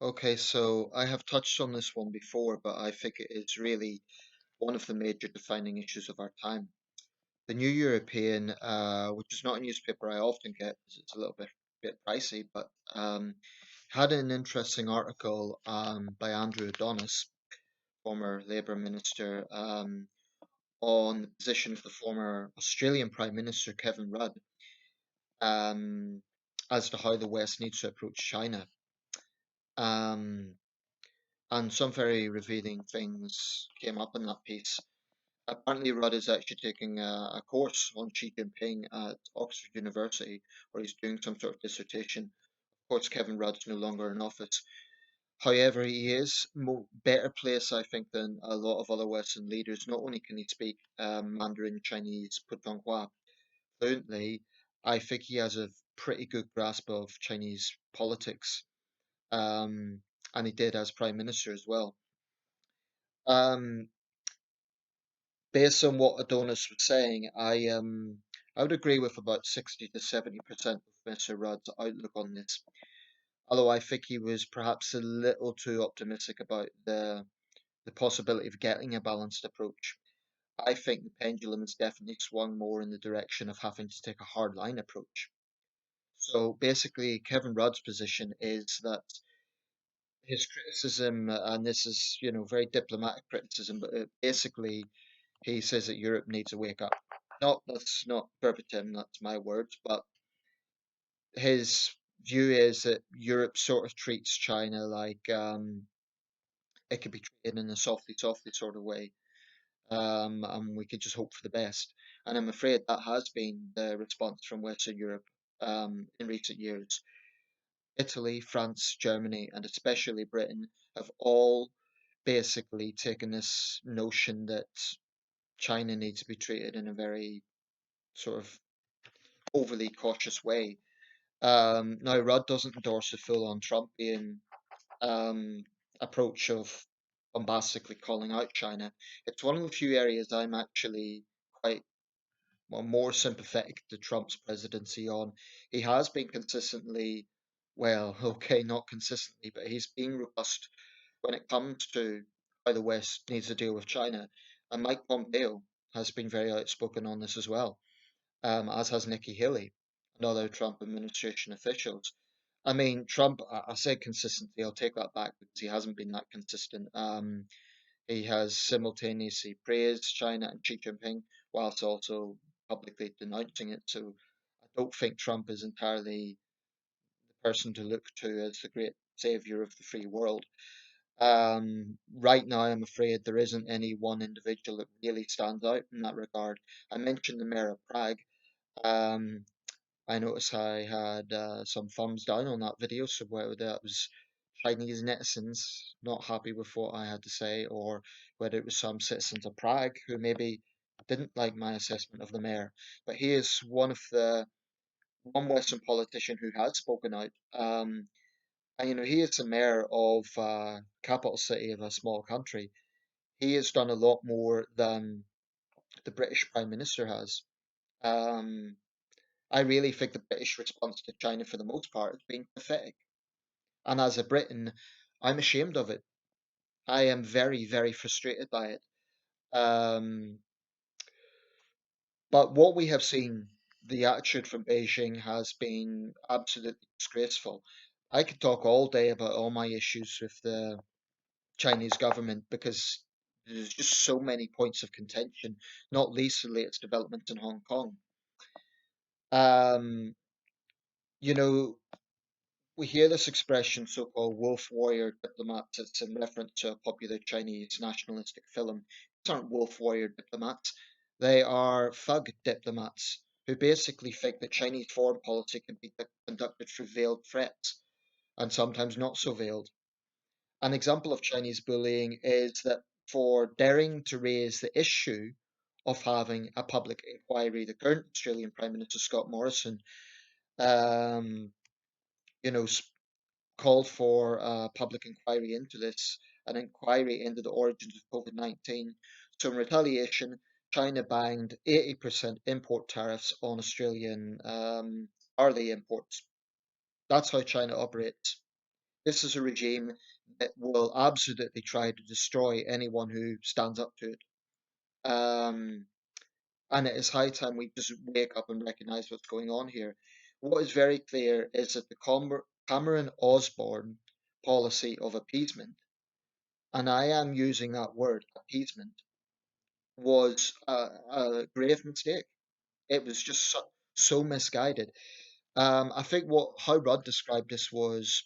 Okay, so I have touched on this one before, but I think it is really one of the major defining issues of our time. The New European, which is not a newspaper I often get because it's a little bit pricey, but had an interesting article by Andrew Adonis, former Labour minister, on the position of the former Australian Prime Minister Kevin Rudd, um, as to how the West needs to approach China. Um, and some very revealing things came up in that piece. Apparently, Rudd is actually taking a course on Xi Jinping at Oxford University, where he's doing some sort of dissertation. Of course, Kevin Rudd's no longer in office. However, he is better placed, I think, than a lot of other Western leaders. Not only can he speak Mandarin Chinese, Putonghua fluently, I think he has a pretty good grasp of Chinese politics, um, and he did as prime minister as well. Um, Based on what Adonis was saying, I would agree with about 60 to 70% of Mr. Rudd's outlook on this. Although I think he was perhaps a little too optimistic about the possibility of getting a balanced approach. I think the pendulum has definitely swung more in the direction of having to take a hard line approach. So basically, Kevin Rudd's position is that his criticism, and this is, very diplomatic criticism, but basically he says that Europe needs to wake up. Not That's not verbatim, that's my words, but his view is that Europe sort of treats China like it could be treated in a softly, softly sort of way, and we could just hope for the best. And I'm afraid that has been the response from Western Europe in recent years. Italy, France, Germany, and especially Britain have all basically taken this notion that China needs to be treated in a very sort of overly cautious way. Now, Rudd doesn't endorse the full-on Trumpian um, approach of bombastically calling out China. It's one of the few areas I'm actually quite more sympathetic to Trump's presidency on. He has been consistently, well, okay, not consistently, but he's been robust when it comes to how the West needs to deal with China. And Mike Pompeo has been very outspoken on this as well, as has Nikki Haley and other Trump administration officials. I mean, Trump, I said consistency, I'll take that back because he hasn't been that consistent. He has simultaneously praised China and Xi Jinping whilst also publicly denouncing it. So I don't think Trump is entirely the person to look to as the great savior of the free world. Right now, I'm afraid there isn't any one individual that really stands out in that regard. I mentioned the mayor of Prague. Um, I noticed I had some thumbs down on that video, so whether that was Chinese netizens not happy with what I had to say, or whether it was some citizens of Prague who maybe didn't like my assessment of the mayor. But he is one Western politician who has spoken out. And he is the mayor of capital city of a small country. He has done a lot more than the British Prime Minister has. Um, I really think the British response to China, for the most part, has been pathetic. And as a Briton, I'm ashamed of it. I am very, very frustrated by it. Um, but what we have seen, the attitude from Beijing has been absolutely disgraceful. I could talk all day about all my issues with the Chinese government because there's just so many points of contention, not least the latest developments in Hong Kong. Um, you know, we hear this expression, so-called wolf warrior diplomats. It's in reference to a popular Chinese nationalistic film. These aren't wolf warrior diplomats. They are thug diplomats who basically think that Chinese foreign policy can be conducted through veiled threats and sometimes not so veiled. An example of Chinese bullying is that for daring to raise the issue of having a public inquiry, the current Australian Prime Minister Scott Morrison, um, you know, called for a public inquiry into this, an inquiry into the origins of COVID 19. So, in retaliation, China banged 80% import tariffs on Australian barley imports. That's how China operates. This is a regime that will absolutely try to destroy anyone who stands up to it. Um, and it is high time we just wake up and recognize what's going on here. What is very clear is that the Cameron Osborne policy of appeasement, and I am using that word, appeasement, was a grave mistake. It was just so misguided. I think what how Rudd described this was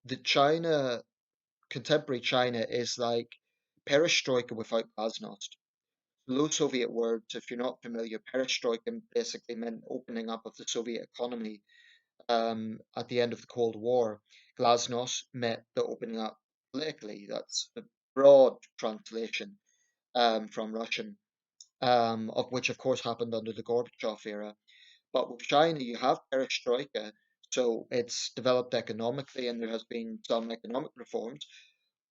that China, contemporary China, is like perestroika without glasnost. Those Soviet words, if you're not familiar, perestroika basically meant opening up of the Soviet economy at the end of the Cold War. Glasnost meant the opening up politically. That's the broad translation from Russian, of which, of course, happened under the Gorbachev era. But with China, you have perestroika, so it's developed economically, and there has been some economic reforms,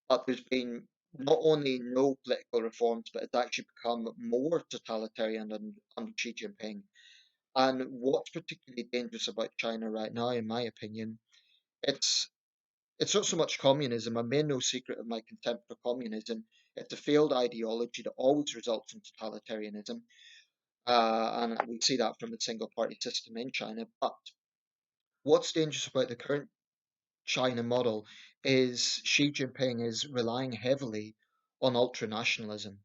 but there's been not only no political reforms, but it's actually become more totalitarian under Xi Jinping. And what's particularly dangerous about China right now, in my opinion, it's it's not so much communism. I made no secret of my contempt for communism. It's a failed ideology that always results in totalitarianism, and we see that from the single party system in China. But what's dangerous about the current China model is Xi Jinping is relying heavily on ultranationalism.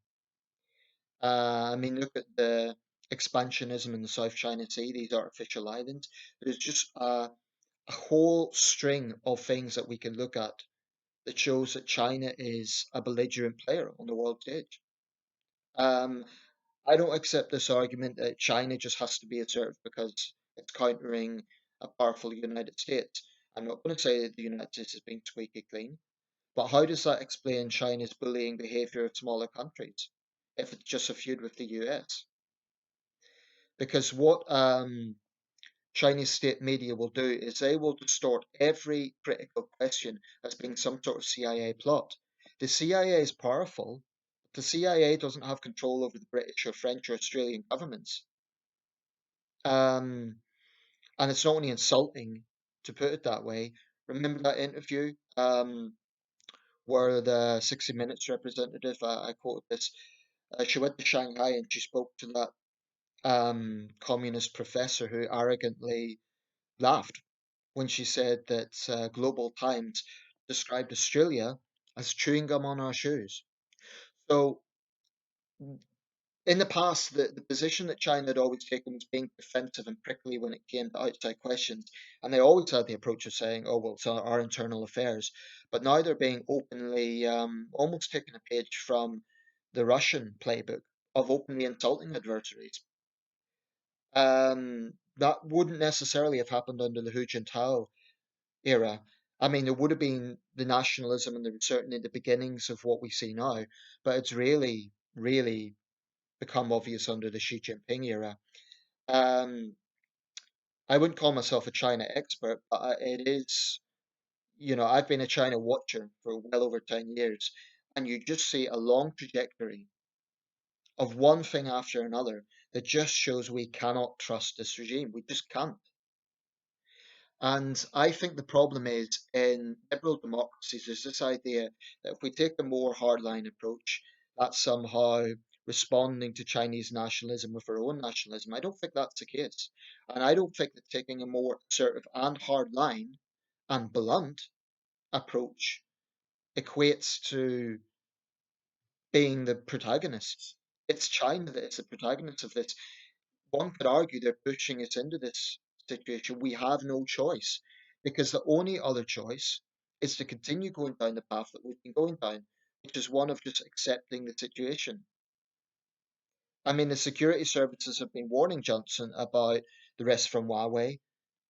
I mean, look at the expansionism in the South China Sea, these artificial islands. There's just a whole string of things that we can look at that shows that China is a belligerent player on the world stage. Um, I don't accept this argument that China just has to be assertive because it's countering a powerful United States. I'm not going to say that the United States has been squeaky clean, but how does that explain China's bullying behavior of smaller countries if it's just a feud with the US? Because what Chinese state media will do is they will distort every critical question as being some sort of CIA plot. The CIA is powerful. The CIA doesn't have control over the British or French or Australian governments. Um, and it's not only insulting to put it that way. Remember that interview where the 60 Minutes representative, I quoted this, she went to Shanghai and she spoke to that communist professor who arrogantly laughed when she said that Global Times described Australia as chewing gum on our shoes. So, in the past, the position that China had always taken was being defensive and prickly when it came to outside questions. And they always had the approach of saying, oh, well, it's our internal affairs. But now they're being openly, almost taking a page from the Russian playbook of openly insulting adversaries. That wouldn't necessarily have happened under the Hu Jintao era. I mean, there would have been the nationalism and the certainly the beginnings of what we see now, but it's really become obvious under the Xi Jinping era. Um, I wouldn't call myself a China expert, but it is, I've been a China watcher for well over 10 years, and you just see a long trajectory of one thing after another that just shows we cannot trust this regime. We just can't. And I think the problem is in liberal democracies, there's this idea that if we take a more hardline approach, that's somehow responding to Chinese nationalism with our own nationalism. I don't think that's the case. And I don't think that taking a more assertive and hardline and blunt approach equates to being the protagonists. It's China that is the protagonist of this. One could argue they're pushing us into this situation. We have no choice because the only other choice is to continue going down the path that we've been going down, which is one of just accepting the situation. I mean, the security services have been warning Johnson about the risk from Huawei.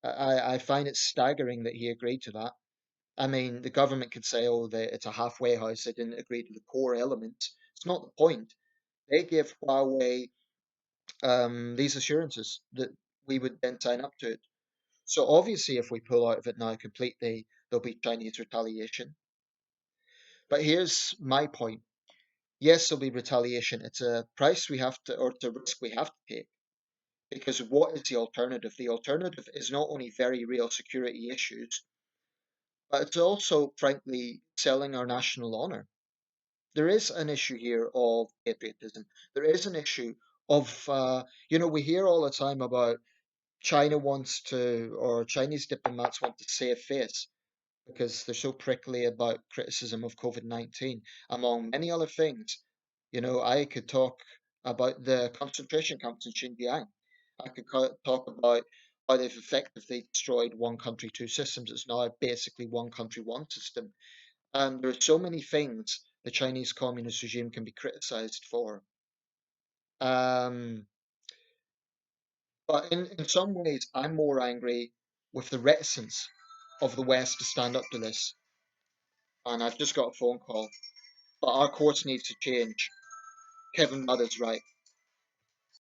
I find it staggering that he agreed to that. I mean, the government could say, oh, it's a halfway house, they didn't agree to the core elements. It's not the point. They give Huawei these assurances that we would then sign up to it. So obviously, if we pull out of it now completely, there'll be Chinese retaliation. But here's my point. Yes, there'll be retaliation. It's a price we have to, or it's a risk we have to take. Because what is the alternative? The alternative is not only very real security issues, but it's also, frankly, selling our national honor. There is an issue here of patriotism. There is an issue of, we hear all the time about China wants to, or Chinese diplomats want to save face because they're so prickly about criticism of COVID-19, among many other things. I could talk about the concentration camps in Xinjiang. I could talk about how they've effectively destroyed one country, two systems. It's now basically one country, one system. And there are so many things the Chinese Communist regime can be criticized for. Um, but in some ways, I'm more angry with the reticence of the West to stand up to this. And I've just got a phone call. But our courts need to change. Kevin Rudd is right.